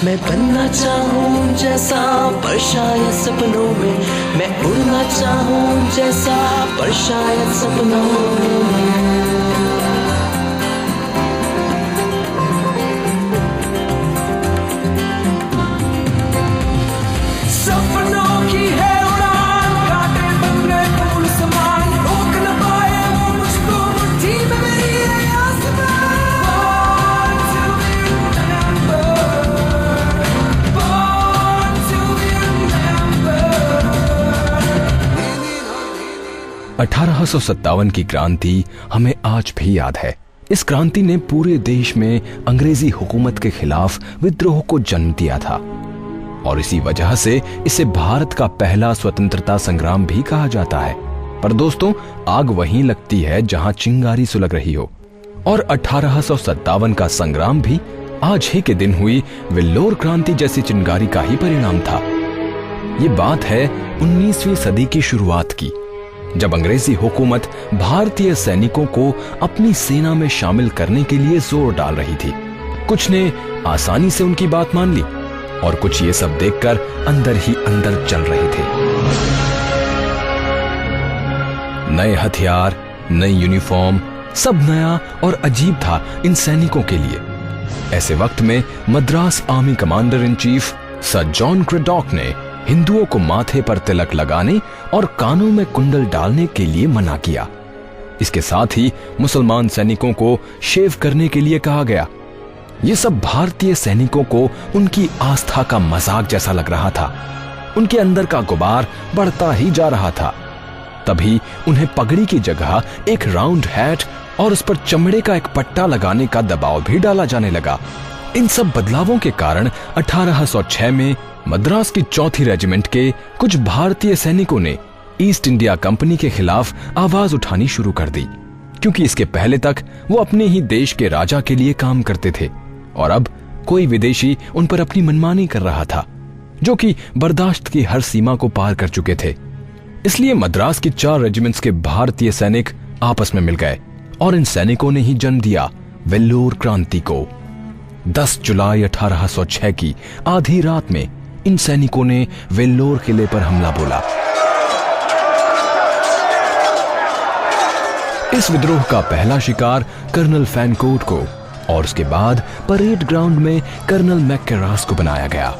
मैं बनना चाहूँ जैसा पर शायद सपनों में, मैं उड़ना चाहूँ जैसा पर शायद सपनों में। अठारह की क्रांति हमें आज भी याद है। इस क्रांति ने पूरे देश में अंग्रेजी हुकूमत के खिलाफ विद्रोह को जन्म दिया था और इसी वजह से इसे भारत का पहला स्वतंत्रता संग्राम भी कहा जाता है। पर दोस्तों, आग वहीं लगती है जहां चिंगारी सुलग रही हो, और 1857 का संग्राम भी आज ही के दिन हुई वेल्लोर क्रांति जैसी चिंगारी का ही परिणाम था। ये बात है 19वीं सदी की शुरुआत की, जब अंग्रेजी हुकूमत भारतीय सैनिकों को अपनी सेना में शामिल करने के लिए जोर डाल रही थी। कुछ ने आसानी से उनकी बात मान ली और कुछ ये सब देखकर अंदर ही अंदर जल रहे थे। नए हथियार, नई यूनिफॉर्म, सब नया और अजीब था इन सैनिकों के लिए। ऐसे वक्त में Madras army commander in chief sir John Cradock ने हिंदुओं को माथे पर तिलक लगाने और कानों में कुंडल डालने के लिए मना किया। इसके साथ ही मुसलमान सैनिकों को शेव करने के लिए कहा गया। ये सब भारतीय सैनिकों को उनकी आस्था का मजाक जैसा लग रहा था। उनके अंदर का गुबार बढ़ता ही जा रहा था। तभी उन्हें पगड़ी की जगह एक राउंड हैट और उस पर चमड़े का एक पट्टा लगाने का दबाव भी डाला जाने लगा। इन सब बदलावों के कारण 1806 में मद्रास की 4थी रेजिमेंट के कुछ भारतीय सैनिकों ने ईस्ट इंडिया कंपनी के खिलाफ आवाज उठानी शुरू कर दी, क्योंकि इसके पहले तक वो अपने ही देश के राजा के लिए काम करते थे और अब कोई विदेशी उन पर अपनी मनमानी कर रहा था, जो कि बर्दाश्त की हर सीमा को पार कर चुके थे। इसलिए मद्रास की 4 रेजिमेंट्स के भारतीय सैनिक आपस में मिल गए और इन सैनिकों ने ही जन्म दिया वेल्लोर क्रांति को। 10 जुलाई 1806 की आधी रात में इन सैनिकों ने वेल्लोर किले पर हमला बोला। इस विद्रोह का पहला शिकार कर्नल फैनकोट को और उसके बाद परेड ग्राउंड में कर्नल मैककेरास को बनाया गया।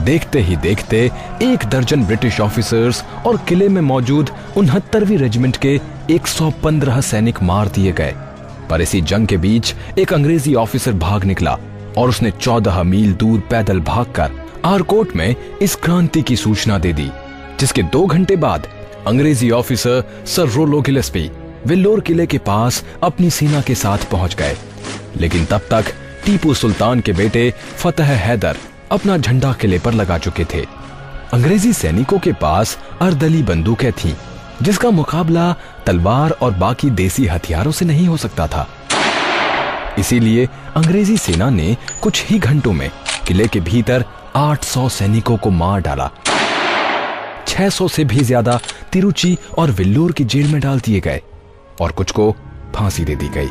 देखते ही देखते 1 दर्जन ब्रिटिश ऑफिसर्स और किले में मौजूद 69वीं रेजिमेंट के 115 सैनिक मार दिए गए। पर इसी जंग के बीच एक अंग्रेजी ऑफिसर भाग निकला और उसने 14 मील दूर पैदल भागकर आरकोट में इस क्रांति की सूचना दे दी, जिसके 2 घंटे बाद अंग्रेजी ऑफिसर सर रोलो गिलेस्पी वेल्लोर किले के पास अपनी सेना के साथ पहुंच गए। लेकिन तब तक टीपू सुल्तान के बेटे फतेह हैदर अपना झंडा किले पर लगा चुके थे। अंग्रेजी सैनिकों के पास अर्धली बंदूकें थीं, जिसका मुकाबला तलवार और बाकी देसी हथियारों से नहीं हो सकता था। इसीलिए अंग्रेजी सेना ने कुछ ही घंटों में किले के भीतर 800 सैनिकों को मार डाला। 600 से भी ज्यादा तिरुचि और वेल्लोर की जेल में डाल दिए गए और कुछ को फांसी दे दी गई।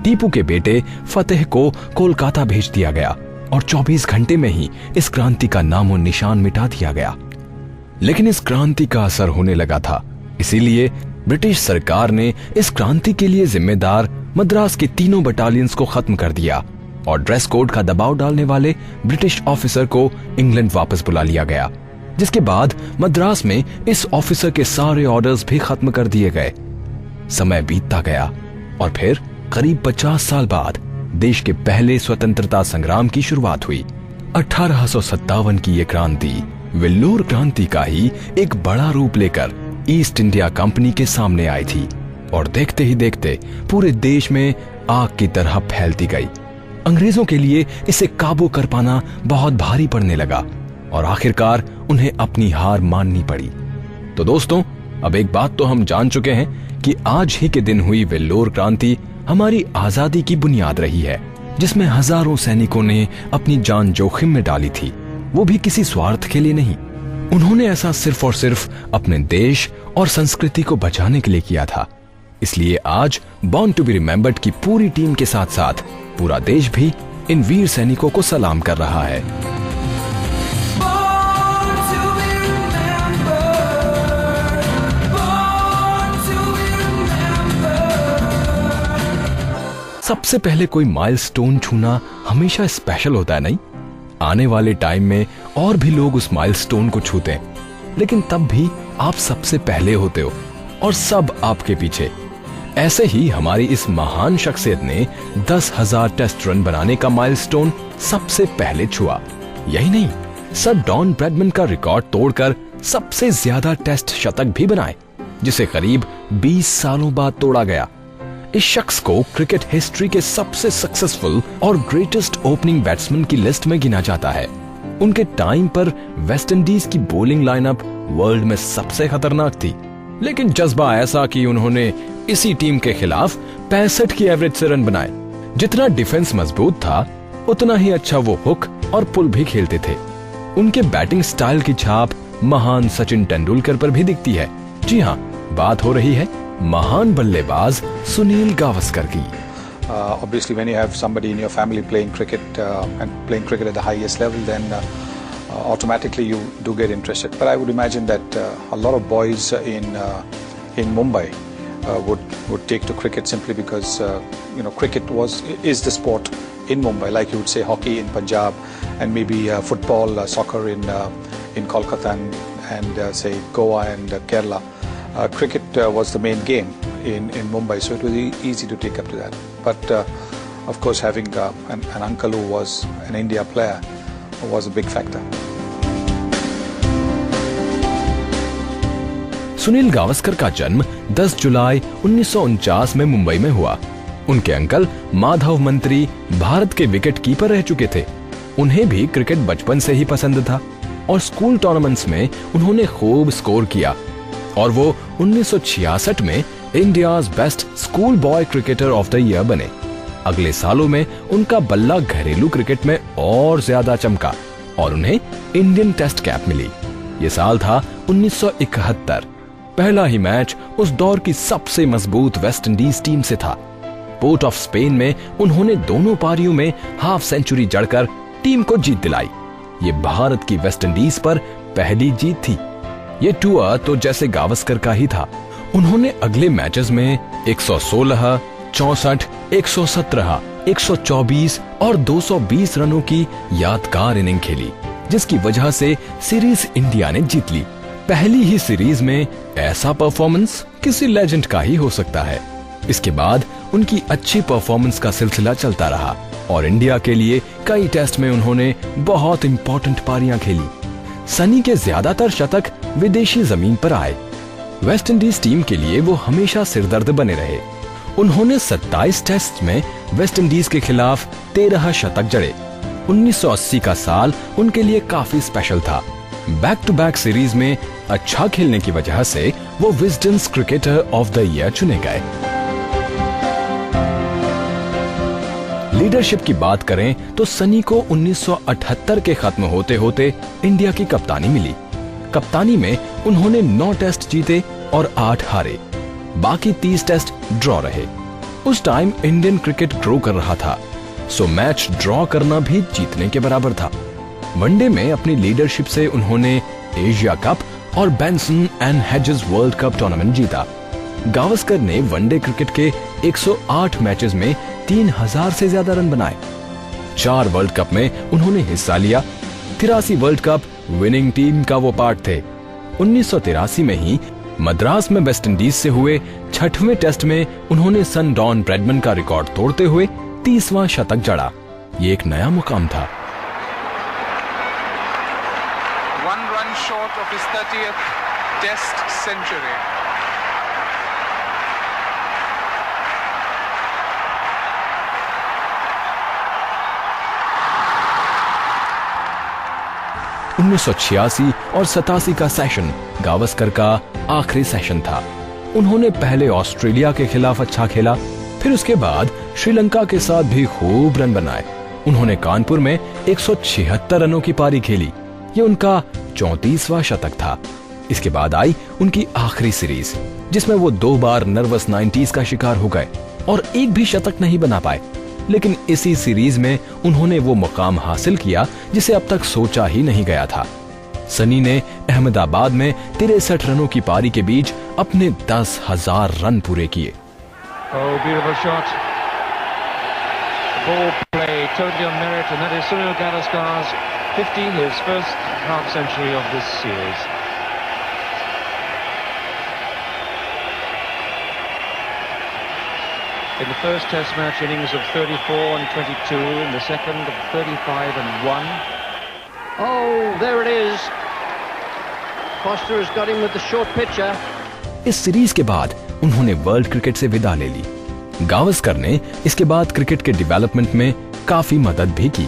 टीपू के बेटे फतेह को कोलकाता भेज दिया गया और 24 घंटे में ही इस क्रांति का नामो निशान मिटा दिया गया। लेकिन इस क्रांति का असर होने लगा था, इसीलिए ब्रिटिश सरकार ने इस क्रांति के लिए जिम्मेदार मद्रास के 3 बटालियंस को खत्म कर दिया और ड्रेस कोड का दबाव डालने वाले ब्रिटिश ऑफिसर को इंग्लैंड वापस बुला लिया गया, जिसके बाद मद्रास में इस ऑफिसर के सारे ऑर्डर्स भी खत्म कर दिए गए। समय बीतता गया और फिर करीब 50 साल बाद देश के पहले स्वतंत्रता संग्राम की शुरुआत हुई। 1857 की यह क्रांति वेल्लोर क्रांति का ही एक बड़ा रूप लेकर ईस्ट इंडिया कंपनी के सामने आई थी और देखते ही देखते पूरे देश में आग की तरह फैलती गई। अंग्रेजों के लिए इसे काबू कर पाना बहुत भारी पड़ने लगा और आखिरकार उन्हें अपनी हार माननी पड़ी। तो दोस्तों, अब एक बात तो हम जान चुके हैं कि आज ही के दिन हुई वेल्लोर क्रांति हमारी आजादी की बुनियाद रही है, जिसमें हजारों सैनिकों ने अपनी जान जोखिम में डाली थी, वो भी किसी स्वार्थ के लिए नहीं। उन्होंने ऐसा सिर्फ और सिर्फ अपने देश और संस्कृति को बचाने के लिए किया था। इसलिए आज बॉर्न टू बी रिमेंबर्ड की पूरी टीम के साथ साथ पूरा देश भी इन वीर सैनिकों को सलाम कर रहा है। सबसे पहले कोई माइलस्टोन छूना हमेशा स्पेशल होता है, नहीं? आने वाले टाइम में और भी लोग उस माइलस्टोन को छूते हैं, लेकिन तब भी आप सबसे पहले होते हो और सब आपके पीछे। ऐसे ही हमारी इस महान शख्सियत ने 10,000 टेस्ट रन बनाने का माइलस्टोन सबसे पहले छुआ। यही नहीं, सर डॉन ब्रैडमैन का रिकॉर्ड तोड़कर सबसे ज्यादा टेस्ट शतक भी बनाए, जिसे करीब 20 सालों बाद तोड़ा गया। इस शख्स को क्रिकेट हिस्ट्री के सबसे सक्सेसफुल और ग्रेटेस्ट ओपनिंग बैट्समैन की लिस्ट में गिना जाता है। उनके टाइम पर वेस्टइंडीज की बॉलिंग लाइनअप वर्ल्ड में सबसे खतरनाक थी, लेकिन जज्बा ऐसा कि उन्होंने इसी टीम के खिलाफ 65 की एवरेज से रन बनाए। जितना डिफेंस मजबूत था, उतना ही अच्छा वो हुक और पुल भी खेलते थे। उनके बैटिंग स्टाइल की छाप महान सचिन तेंदुलकर पर भी दिखती है। जी हाँ, बात हो रही है महान बल्लेबाज सुनील गावस्कर की। Obviously, when you have somebody in your family playing cricket and playing cricket at the highest level, then automatically you do get interested. But I would imagine that a lot of boys in Mumbai would take to cricket simply because cricket is the sport in Mumbai, like you would say hockey in Punjab, and maybe football, soccer in Kolkata and say Goa and Kerala. Cricket was the main game in Mumbai, so it was easy to take up to that. But of course, having an uncle who was an India player was a big factor. Sunil Gavaskar का जन्म 10 जुलाई 1949 में मुंबई में हुआ। उनके uncle Madhav मंत्री भारत के wicket keeper रह चुके थे। उन्हें भी क्रिकेट बचपन से ही पसंद था और स्कूल टूर्नामेंट्स में उन्होंने खूब स्कोर किया और वो 1966 में India's best school boy cricketer of the year बने। अगले सालों में उनका बल्ला घरेलू क्रिकेट में और ज्यादा चमका और उन्हें इंडियन टेस्ट कैप मिली। ये साल था 1971। पहला ही मैच उस दौर की सबसे मजबूत वेस्ट इंडीज टीम से था। पोर्ट ऑफ स्पेन में उन्होंने दोनों पारियों में हाफ सेंचुरी जड़कर टीम को जीत दिलाई। ये भारत की वेस्ट इंडीज पर पहली जीत थी। ये टूर तो जैसे गावस्कर का ही था। उन्होंने अगले मैचेस में 116, 64, 117, 124 और 220 रनों की यादगार इनिंग खेली, जिसकी वजह से सीरीज इंडिया ने जीत ली। पहली ही सीरीज में ऐसा परफॉर्मेंस किसी लेजेंड का ही हो सकता है। इसके बाद उनकी अच्छी परफॉर्मेंस का सिलसिला चलता रहा और इंडिया के लिए कई टेस्ट में उन्होंने बहुत इंपॉर्टेंट पारियां खेली। सनी के ज्यादातर शतक विदेशी जमीन पर आए। वेस्ट इंडीज टीम के लिए वो हमेशा सिरदर्द बने रहे। उन्होंने 27 टेस्ट में वेस्ट इंडीज के खिलाफ 13 शतक जड़े। 1980 का साल उनके लिए काफी स्पेशल था। बैक टू बैक सीरीज में अच्छा खेलने की वजह से वो विजडन्स क्रिकेटर ऑफ द ईयर चुने गए। लीडरशिप की बात करें तो सनी को 1978 के खत्म होते होते इंडिया की कप्तानी मिली। कप्तानी में उन्होंने 9 टेस्ट जीते और 8 हारे। बाकी 30 टेस्ट ड्रॉ रहे। उस टाइम इंडियन क्रिकेट ग्रो कर रहा था, सो मैच ड्रॉ करना भी जीतने के बराबर था। वनडे में अपनी लीडरशिप से उन्होंने एशिया कप और Benson and hedges world cup tournament जीता। गावस्कर ने वनडे क्रिकेट के 108 मैचेस में 3000 से ज्यादा रन बनाए। 4 वर्ल्ड कप में उन्होंने हिस्सा लिया। 83 वर्ल्ड कप विनिंग टीम का वो पार्ट थे। 1983 में ही मद्रास में वेस्ट इंडीज से हुए 6वें टेस्ट में उन्होंने सन डॉन ब्रैडमैन का रिकॉर्ड तोड़ते हुए 30वां शतक जड़ा। ये एक नया मुकाम था। 1 run short of his 30th Test century. उन्नीस 1986 और 87 का सेशन गावस्कर का आखिरी सेशन था। उन्होंने पहले ऑस्ट्रेलिया के खिलाफ अच्छा खेला, फिर उसके बाद श्रीलंका के साथ भी खूब रन बनाए। उन्होंने कानपुर में 176 रनों की पारी खेली। ये उनका 34वां शतक था। इसके बाद आई उनकी आखिरी सीरीज, जिसमें वो 2 बार नर्वस 90s का शिकार हो गए और एक भी शतक नहीं बना पाए। लेकिन इसी सीरीज में उन्होंने वो मुकाम हासिल किया जिसे अब तक सोचा ही नहीं गया था। सनी ने अहमदाबाद में 63 रनों की पारी के बीच अपने 10,000 रन पूरे किए। Oh, beautiful shot. Ball play totally on merit, and that is Sunil Gavaskar's 50, his first half century of this series. In the first Test match innings of 34 and 22, in the second of 35 and 1. Oh, there it is. Foster has got him with the short pitcher. इस series के बाद उन्होंने world cricket से विदा ले ली। गावस्कर ने इसके बाद क्रिकेट के डेवलपमेंट में काफी मदद भी की।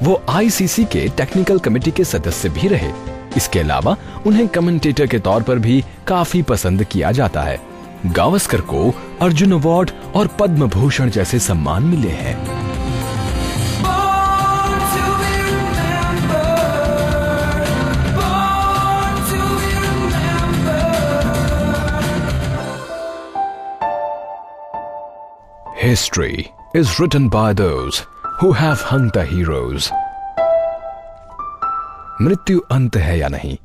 वो आईसीसी के टेक्निकल कमेटी के सदस्य भी रहे। इसके अलावा उन्हें कमेंटेटर के तौर पर भी काफी पसंद किया जाता है। गावस्कर को अर्जुन अवार्ड और पद्म भूषण जैसे सम्मान मिले हैं। History is written by those who have hung the heroes. मृत्यु अंत है या नहीं,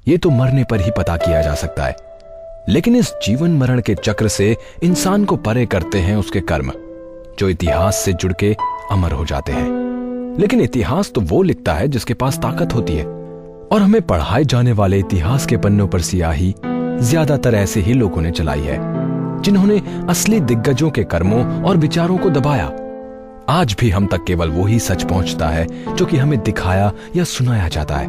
ये तो मरने पर ही पता किया जा सकता है। लेकिन इस जीवन मरण के चक्र से इंसान को परे करते हैं उसके कर्म, जो इतिहास से जुड़ के अमर हो जाते हैं। लेकिन इतिहास तो वो लिखता है जिसके पास ताकत होती है, और हमें पढ़ाए जाने वाले इतिहास के पन्नों पर सियाही ज्यादातर ऐसे ही लोगों ने चलाई है जिन्होंने असली दिग्गजों के कर्मों और विचारों को दबाया। आज भी हम तक केवल वो ही सच पहुंचता है जो कि हमें दिखाया या सुनाया जाता है,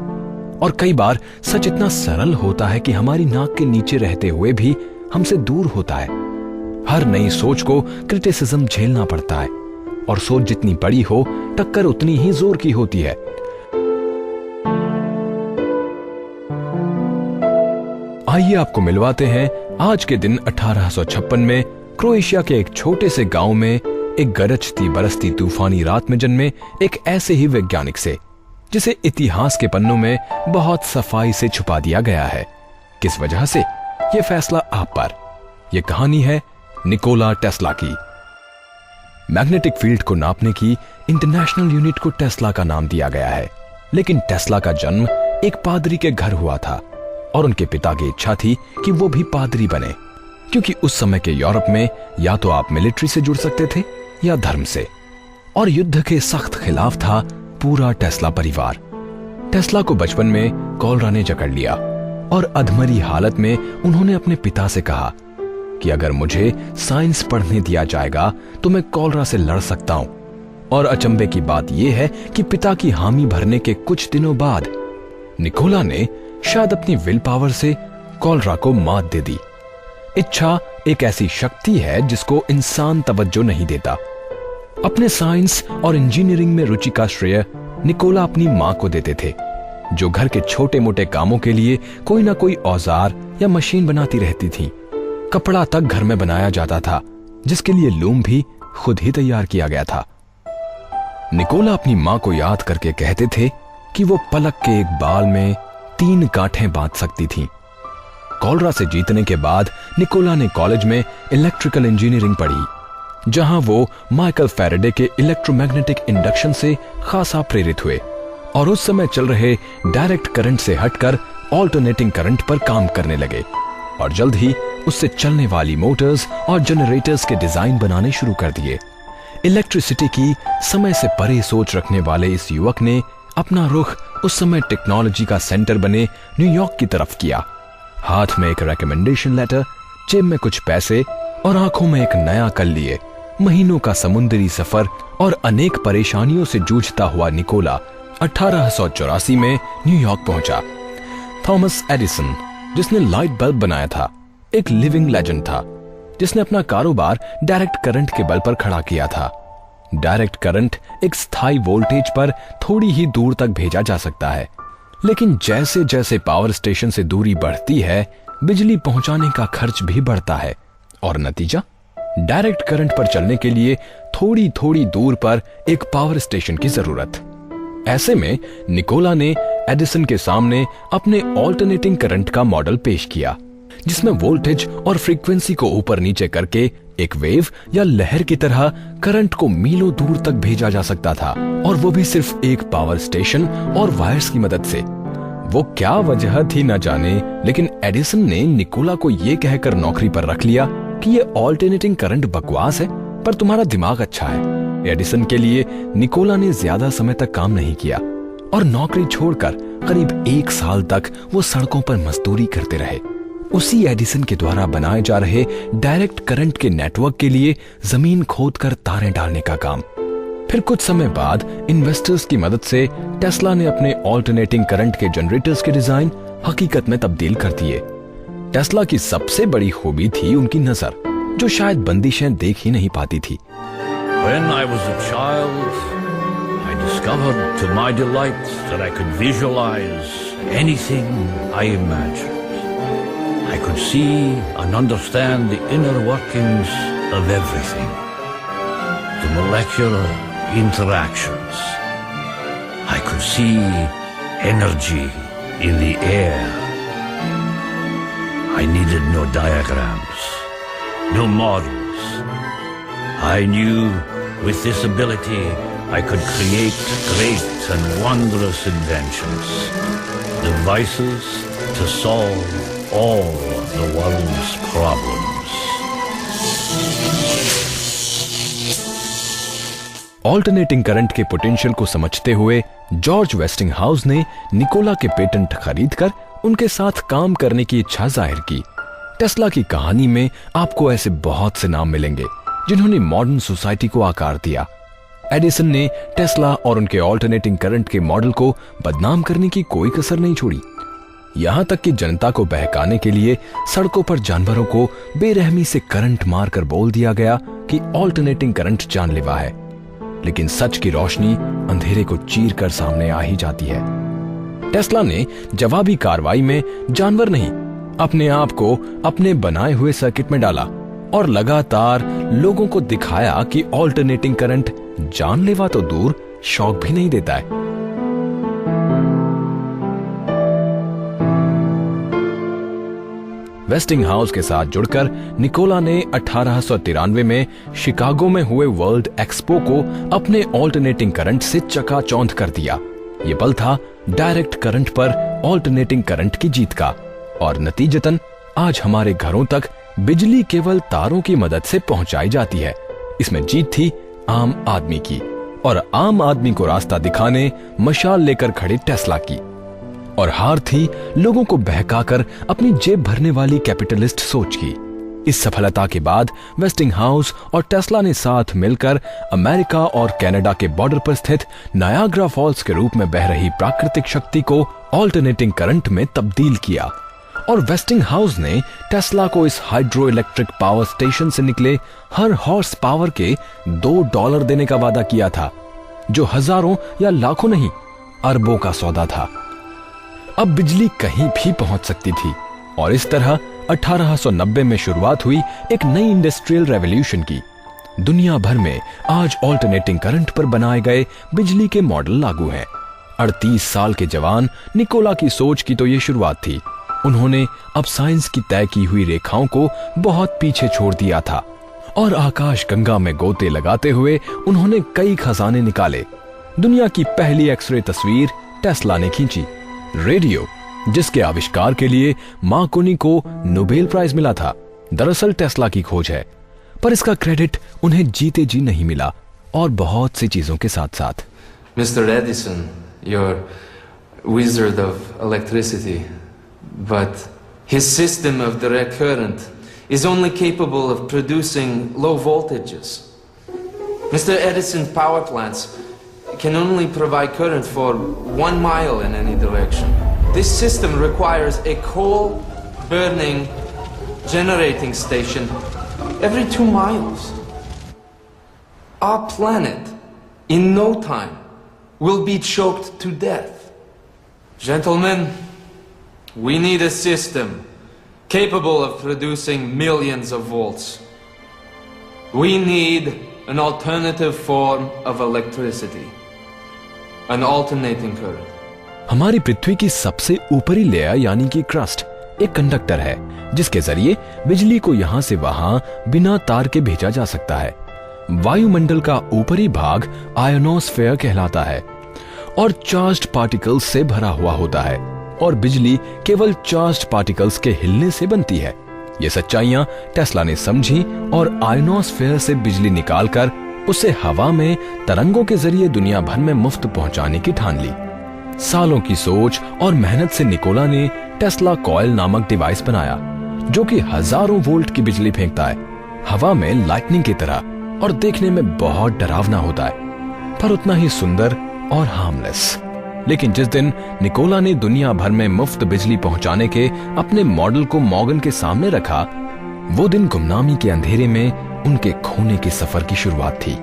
और कई बार सच इतना सरल होता है कि हमारी नाक के नीचे रहते हुए भी हमसे दूर होता है। हर नई सोच को क्रिटिसिज्म झेलना पड़ता है, और सोच जितनी बड़ी हो टक्कर उतनी ही जोर की होती है। आइए आपको मिलवाते हैं आज के दिन 1856 में क्रोएशिया के एक छोटे से गांव में एक गरजती बरसती तूफानी रात में जन्मे एक ऐसे ही वैज्ञानिक से जिसे इतिहास के पन्नों में बहुत सफाई से छुपा दिया गया है। किस वजह से, यह फैसला आप पर। यह कहानी है निकोला टेस्ला की। मैग्नेटिक फील्ड को नापने की इंटरनेशनल यूनिट को टेस्ला का नाम दिया गया है। लेकिन टेस्ला का जन्म एक पादरी के घर हुआ था, और उनके पिता की इच्छा थी कि वो भी पादरी बने, क्योंकि उस समय के यूरोप में या तो आप मिलिट्री से जुड़ सकते थे या धर्म से, और युद्ध के सख्त खिलाफ था पूरा टेस्ला परिवार। टेस्ला को बचपन में कॉलरा ने जकड़ लिया, और अधमरी हालत में उन्होंने अपने पिता से कहा कि अगर मुझे साइंस पढ़ने दिया जाएगा तो मैं कॉलरा से लड़ सकता हूं। और अचंभे की बात यह है कि पिता की हामी भरने के कुछ दिनों बाद निकोला ने शायद अपनी विल पावर से कॉलरा को मात दे दी। इच्छा एक ऐसी शक्ति है जिसको इंसान तवज्जो नहीं देता। अपने साइंस और इंजीनियरिंग में रुचि का श्रेय निकोला अपनी मां को देते थे, जो घर के छोटे मोटे कामों के लिए कोई ना कोई औजार या मशीन बनाती रहती थी। कपड़ा तक घर में बनाया जाता था, जिसके लिए लूम भी खुद ही तैयार किया गया था। निकोला अपनी मां को याद करके कहते थे कि वो पलक के एक बाल में 3 गांठें बांध सकती थीं। कॉलरा से जीतने के बाद निकोला ने कॉलेज में इलेक्ट्रिकल इंजीनियरिंग पढ़ी, जहां वो माइकल फैराडे के इलेक्ट्रोमैग्नेटिक इंडक्शन से खासा प्रेरित हुए, और उस समय चल रहे डायरेक्ट करंट से हटकर ऑल्टरनेटिंग करंट पर काम करने लगे, और जल्द ही उससे चलने वाली मोटर्स और जनरेटर्स के डिजाइन बनाने शुरू कर दिए। इलेक्ट्रिसिटी की समय से परे सोच रखने वाले इस युवक ने अपना रुख उस समय टेक्नोलॉजी का सेंटर बने न्यूयॉर्क की तरफ किया। हाथ में एक रिकमेंडेशन लेटर, जेब में कुछ पैसे और आंखों में एक नया कल लिए महीनों का समुद्री सफर और अनेक परेशानियों से जूझता हुआ निकोला 1884 में न्यूयॉर्क पहुंचा। थॉमस एडिसन, जिसने लाइट बल्ब बनाया था, एक लिविंग लेजेंड था, जिसने अपना कारोबार डायरेक्ट करंट के बल पर खड़ा किया था। डायरेक्ट करंट एक स्थायी वोल्टेज पर थोड़ी ही दूर तक भेजा जा सकता है, लेकिन जैसे जैसे पावर स्टेशन से दूरी बढ़ती है, बिजली पहुंचाने का खर्च भी बढ़ता है, और नतीजा, डायरेक्ट करंट पर चलने के लिए थोड़ी थोड़ी दूर पर एक पावर स्टेशन की जरूरत। ऐसे में निकोला ने एडिसन के सामने अपने ऑल्टरनेटिंग करंट का मॉडल पेश किया, जिसमें वोल्टेज और फ्रीक्वेंसी को ऊपर नीचे करके एक वेव या लहर की तरह करंट को मीलों दूर तक भेजा जा सकता था, और वो भी सिर्फ एक पावर स्टेशन और वायर्स की मदद से। वो क्या वजह थी न जाने, लेकिन एडिसन ने निकोला को ये कहकर नौकरी पर रख लिया कि ये ऑल्टरनेटिंग करंट बकवास है, पर तुम्हारा दिमाग अच्छा है। एडिसन के लिए निकोला ने ज्यादा समय तक काम नहीं किया और नौकरी छोड़कर करीब 1 साल तक वो सड़कों पर मजदूरी करते रहे, उसी एडिसन के द्वारा बनाए जा रहे डायरेक्ट करंट के नेटवर्क के लिए जमीन खोदकर तारें डालने का काम। फिर कुछ समय बाद इन्वेस्टर्स की मदद से टेस्ला ने अपने ऑल्टरनेटिंग करंट के जनरेटर्स के डिजाइन हकीकत में तब्दील कर दिए। टेस्ला की सबसे बड़ी खूबी थी उनकी नजर, जो शायद बंदिशें देख ही नहीं पाती थी। When I was a child, I discovered to my delight that I could visualize anything I imagined. I could see and understand the inner workings of everything, the molecular interactions. I could see energy in the air. I needed no diagrams, no models. I knew with this ability I could create great and wondrous inventions, devices to solve all the world's problems. Alternating current के potential को समझते हुए George Westinghouse ने Nicola के patent खरीदकर उनके साथ काम करने की इच्छा जाहिर की। टेस्ला की कहानी में आपको ऐसे बहुत से नाम मिलेंगे जिन्होंने मॉडर्न सोसाइटी को आकार दिया। एडिसन ने टेस्ला और उनके ऑल्टरनेटिंग करंट के मॉडल को बदनाम करने की कोई कसर नहीं छोड़ी, यहां तक कि जनता को बहकाने के लिए सड़कों पर जानवरों को बेरहमी से करंट मारकर बोल दिया गया कि ऑल्टरनेटिंग करंट जानलेवा है। लेकिन सच की रोशनी अंधेरे को चीर कर सामने आ ही जाती है। टेस्ला ने जवाबी कार्रवाई में जानवर नहीं, अपने आप को अपने बनाए हुए सर्किट में डाला और लगातार लोगों को दिखाया कि ऑल्टरनेटिंग करंट जानलेवा तो दूर, शॉक भी नहीं देता है। वेस्टिंगहाउस के साथ जुड़कर निकोला ने 1893 में शिकागो में हुए वर्ल्ड एक्सपो को अपने ऑल्टरनेटिंग करंट से चकाचौंध कर दिया। ये पल था डायरेक्ट करंट पर ऑल्टरनेटिंग करंट की जीत का, और नतीजतन आज हमारे घरों तक बिजली केवल तारों की मदद से पहुंचाई जाती है। इसमें जीत थी आम आदमी की, और आम आदमी को रास्ता दिखाने मशाल लेकर खड़े टेस्ला की, और हार थी लोगों को बहकाकर अपनी जेब भरने वाली कैपिटलिस्ट सोच की। इस सफलता के बाद वेस्टिंगहाउस और टेस्ला ने साथ मिलकर अमेरिका और कनाडा के बॉर्डर पर स्थित नायाग्रा फॉल्स के रूप में बह रही प्राकृतिक शक्ति को ऑल्टरनेटिंग करंट में तब्दील किया, और वेस्टिंगहाउस ने टेस्ला को इस हाइड्रो इलेक्ट्रिक पावर स्टेशन से निकले हर हॉर्स पावर के $2 देने का वादा किया था, जो हजारों या लाखों नहीं, अरबों का सौदा था। अब बिजली कहीं भी पहुंच सकती थी, और इस तरह 1890 में शुरुआत हुई एक नई इंडस्ट्रियल रेवोल्यूशन की। दुनिया भर में आज ऑल्टरनेटिंग करंट पर बनाए गए बिजली के मॉडल लागू हैं। 38 साल के जवान निकोला की सोच की तो ये शुरुआत थी। उन्होंने अब साइंस की तय की हुई रेखाओं को बहुत पीछे छोड़ दिया था, और आकाश गंगा में गोते लगाते हुए उन्होंने कई खजाने निकाले। दुनिया की पहली एक्सरे तस्वीर टेस्ला ने खींची। रेडियो, जिसके आविष्कार के लिए मार्कोनी को नोबेल प्राइज मिला था, दरअसल टेस्ला की खोज है, पर इसका क्रेडिट उन्हें जीते जी नहीं मिला, और बहुत सी चीजों के साथ साथ। Mr. Edison, you're wizard of electricity, but his system of direct current is only capable of producing low voltages. Mr. Edison's power plants can only provide current for 1 mile in any direction. This system requires a coal-burning generating station every 2 miles. Our planet, in no time, will be choked to death. Gentlemen, we need a system capable of producing millions of volts. We need an alternative form of electricity. An alternating current. हमारी पृथ्वी की सबसे ऊपरी layer यानी कि crust एक conductor है जिसके जरिए बिजली को यहाँ से वहां बिना तार के भेजा जा सकता है। वायुमंडल का ऊपरी भाग आयोनोस्फेयर कहलाता है और चार्ज्ड पार्टिकल्स से भरा हुआ होता है और बिजली केवल चार्ज्ड पार्टिकल्स के हिलने से बनती है। ये सच्चाइयां टेस्ला ने समझी और आयोनोस्फेयर से बिजली निकालकर उसे हवा में तरंगों के जरिए दुनिया भर में मुफ्त पहुंचाने की ठान ली। सालों की सोच और मेहनत से निकोला ने टेस्ला कॉइल नामक डिवाइस बनाया जो कि हजारों वोल्ट की बिजली फेंकता है, हवा में लाइटनिंग की तरह, और देखने में बहुत डरावना होता है पर उतना ही सुंदर और हार्मलेस। लेकिन जिस दिन निकोला ने दुनिया भर में मुफ्त बिजली पहुंचाने के अपने मॉडल को मॉर्गन के सामने रखा, वो दिन गुमनामी के अंधेरे में उनके खोने के सफर की शुरुआत थी।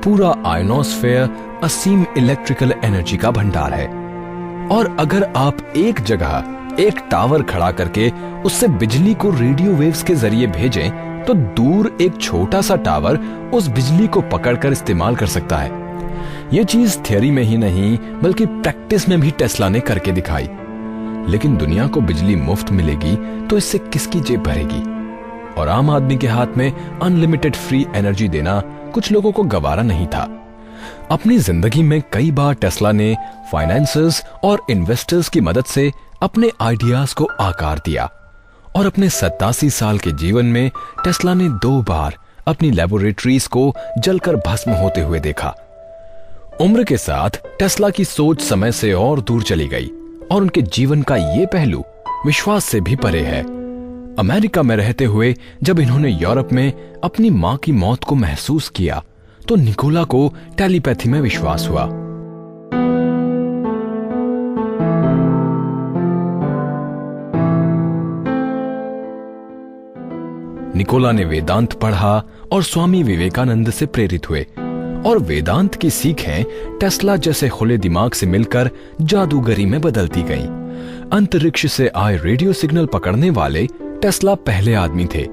पूरा आयोनोस्फेयर असीम इलेक्ट्रिकल एनर्जी का भंडार है और अगर आप एक जगह एक टावर खड़ा करके उससे बिजली को रेडियो वेव्स के जरिए भेजें तो दूर एक छोटा सा टावर उस बिजली को पकड़कर इस्तेमाल कर सकता है। यह चीज थियरी में ही नहीं बल्कि प्रैक्टिस में भी टेस्ला ने करके दिखाई। लेकिन दुनिया को बिजली मुफ्त मिलेगी तो इससे किसकी जेब भरेगी? और आम आदमी के हाथ में अनलिमिटेड फ्री एनर्जी देना कुछ लोगों को गवारा नहीं था। अपनी जिंदगी में कई बार टेस्ला ने फाइनेंसर्स और इन्वेस्टर्स की मदद से अपने आइडियाज को आकार दिया और अपने 87 साल के जीवन में टेस्ला ने 2 बार अपनी लेबोरेटरीज को जलकर भस्म होते हुए देखा। उम्र के साथ टेस्ला की सोच समय से और दूर चली गई और उनके जीवन का ये पहलू विश्वास से भी परे है। अमेरिका में रहते हुए जब इन्होंने यूरोप में अपनी मां की मौत को महसूस किया तो निकोला को टेलीपैथी में विश्वास हुआ। निकोला ने वेदांत पढ़ा और स्वामी विवेकानंद से प्रेरित हुए और वेदांत की सीखें टेस्ला जैसे खुले दिमाग से मिलकर जादूगरी में बदलती गईं। अंतरिक्ष से आए रेडियो सिग्नल पकड़ने वाले टेस्ला पहले आदमी थे।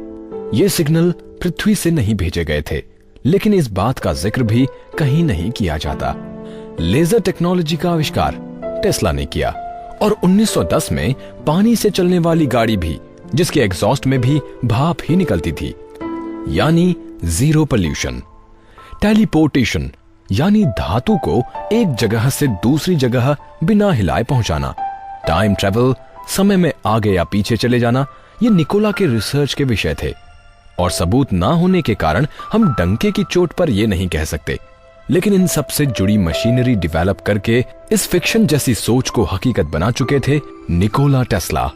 ये सिग्नल पृथ्वी से नहीं भेजे गए थे, लेकिन इस बात का जिक्र भी कहीं नहीं किया जाता। लेजर टेक्नोलॉजी का आविष्कार टेस्ला ने किया और 1910 में पानी से चलने वाली गाड़ी भी, जिसके एग्जॉस्ट में भी भाप ही निकलती थी, यानी जीरो पोल्यूशन। टेलीपोर्टेशन यानी धातु को एक जगह से दूसरी जगह बिना हिलाए पहुंचाना। टाइम ट्रेवल, समय में आगे या पीछे चले जाना, ये निकोला के रिसर्च के विषय थे और सबूत ना होने के कारण हम डंके की चोट पर यह नहीं कह सकते। लेकिन इन सब से जुड़ी मशीनरी डेवलप करके इस फिक्शन जैसी सोच को हकीकत बना चुके थे निकोला टेस्ला।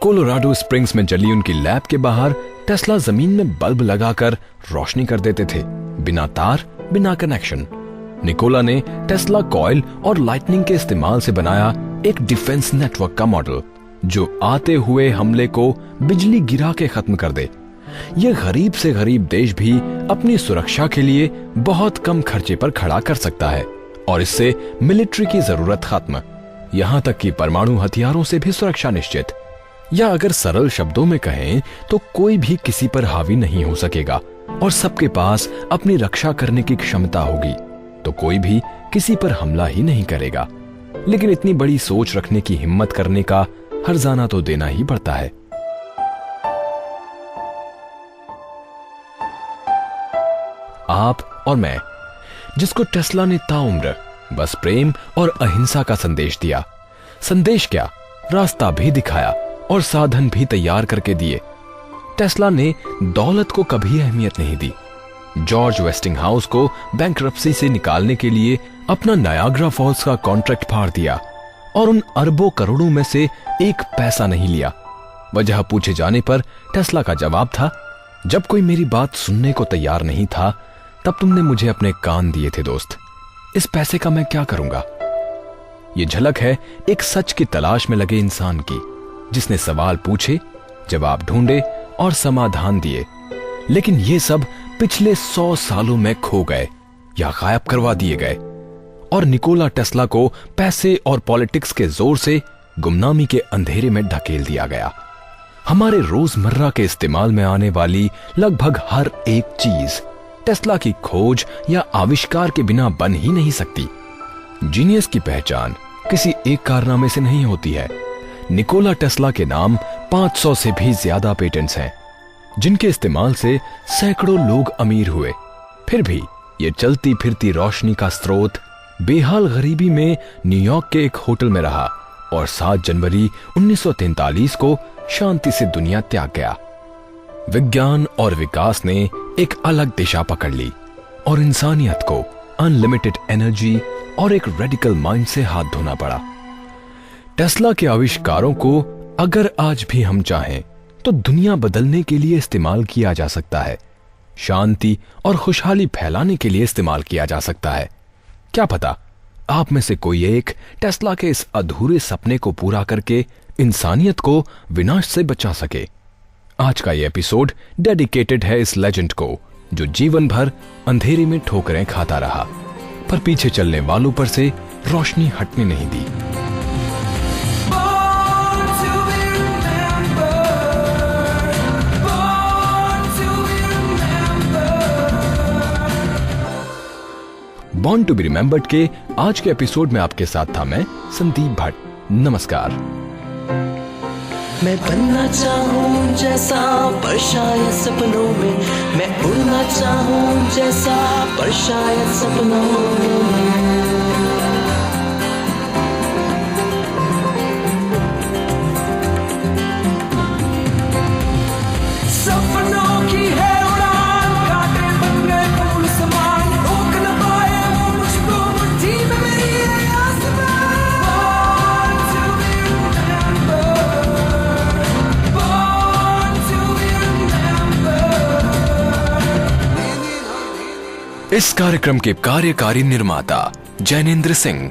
कोलोराडो स्प्रिंग्स में जली उनकी लैब के बाहर टेस्ला जमीन में बल्ब लगाकर रोशनी कर देते थे, बिना तार, बिना कनेक्शन। निकोला ने टेस्ला कॉइल और लाइटनिंग के इस्तेमाल से बनाया एक डिफेंस नेटवर्क का मॉडल जो आते हुए हमले को बिजली गिरा के खत्म कर दे। यह गरीब से गरीब देश भी अपनी सुरक्षा के लिए बहुत कम खर्चे पर खड़ा कर सकता है और इससे मिलिट्री की जरूरत खत्म, यहां तक कि परमाणु हथियारों से भी सुरक्षा निश्चित। या अगर सरल शब्दों में कहें तो कोई भी किसी पर हावी नहीं हो सकेगा और सबके पास अपनी रक्षा करने की क्षमता होगी तो कोई भी किसी पर हमला ही नहीं करेगा। लेकिन इतनी बड़ी सोच रखने की हिम्मत करने का हर्जाना तो देना ही पड़ता है। आप और मैं, जिसको टेस्ला ने ताउम्र बस प्रेम और अहिंसा का संदेश दिया। संदेश क्या, रास्ता भी दिखाया और साधन भी तैयार करके दिए। टेस्ला ने दौलत को कभी अहमियत नहीं दी। जॉर्ज वेस्टिंगहाउस को बैंकरप्सी से निकालने के लिए अपना नायाग्रा फॉल्स का कॉन्ट्रैक्ट फाड़ दिया और उन अरबों करोड़ों में से एक पैसा नहीं लिया। वजह पूछे जाने पर टेस्ला का जवाब था, जब कोई मेरी बात सुनने को तैयार नहीं था तब तुमने मुझे अपने कान दिए थे दोस्त, इस पैसे का मैं क्या करूंगा। ये झलक है एक सच की तलाश में लगे इंसान की, जिसने सवाल पूछे, जवाब ढूंढे और समाधान दिए। लेकिन ये सब पिछले 100 सालों में खो गए या गायब करवा दिए गए और निकोला टेस्ला को पैसे और पॉलिटिक्स के जोर से गुमनामी के अंधेरे में ढकेल दिया गया। हमारे रोजमर्रा के इस्तेमाल में आने वाली लगभग हर एक चीज टेस्ला की खोज या आविष्कार के बिना बन ही नहीं सकती। जीनियस की पहचान किसी एक कारनामे से नहीं होती है। निकोला टेस्ला के नाम 500 से भी ज्यादा पेटेंट्स हैं, जिनके इस्तेमाल से सैकड़ों लोग अमीर हुए। फिर भी ये चलती फिरती रोशनी का स्रोत बेहाल गरीबी में न्यूयॉर्क के एक होटल में रहा और 7 जनवरी 1943 को शांति से दुनिया त्याग गया। विज्ञान और विकास ने एक अलग दिशा पकड़ ली और इंसानियत को अनलिमिटेड एनर्जी और एक रेडिकल माइंड से हाथ धोना पड़ा। टेस्ला के आविष्कारों को अगर आज भी हम चाहें तो दुनिया बदलने के लिए इस्तेमाल किया जा सकता है, शांति और खुशहाली फैलाने के लिए इस्तेमाल किया जा सकता है। क्या पता आप में से कोई एक टेस्ला के इस अधूरे सपने को पूरा करके इंसानियत को विनाश से बचा सके। आज का ये एपिसोड डेडिकेटेड है इस लेजेंड को, जो जीवन भर अंधेरे में ठोकरें खाता रहा, पर पीछे चलने वालों पर से रोशनी हटने नहीं दी। बॉर्न टू बी रिमेंबर्ड के आज के एपिसोड में आपके साथ था मैं संदीप भट्ट। नमस्कार। मैं बनना चाहूं जैसा पर शायद सपनों में, मैं उड़ना चाहूं जैसा पर शायद सपनों में। सपनों की है उड़ान, कांटे बन गए फूल समान, रोक न पाए वो मुझको मुट्ठी में मेरी आसमां। इस कार्यक्रम के कार्यकारी निर्माता जैनेंद्र सिंह,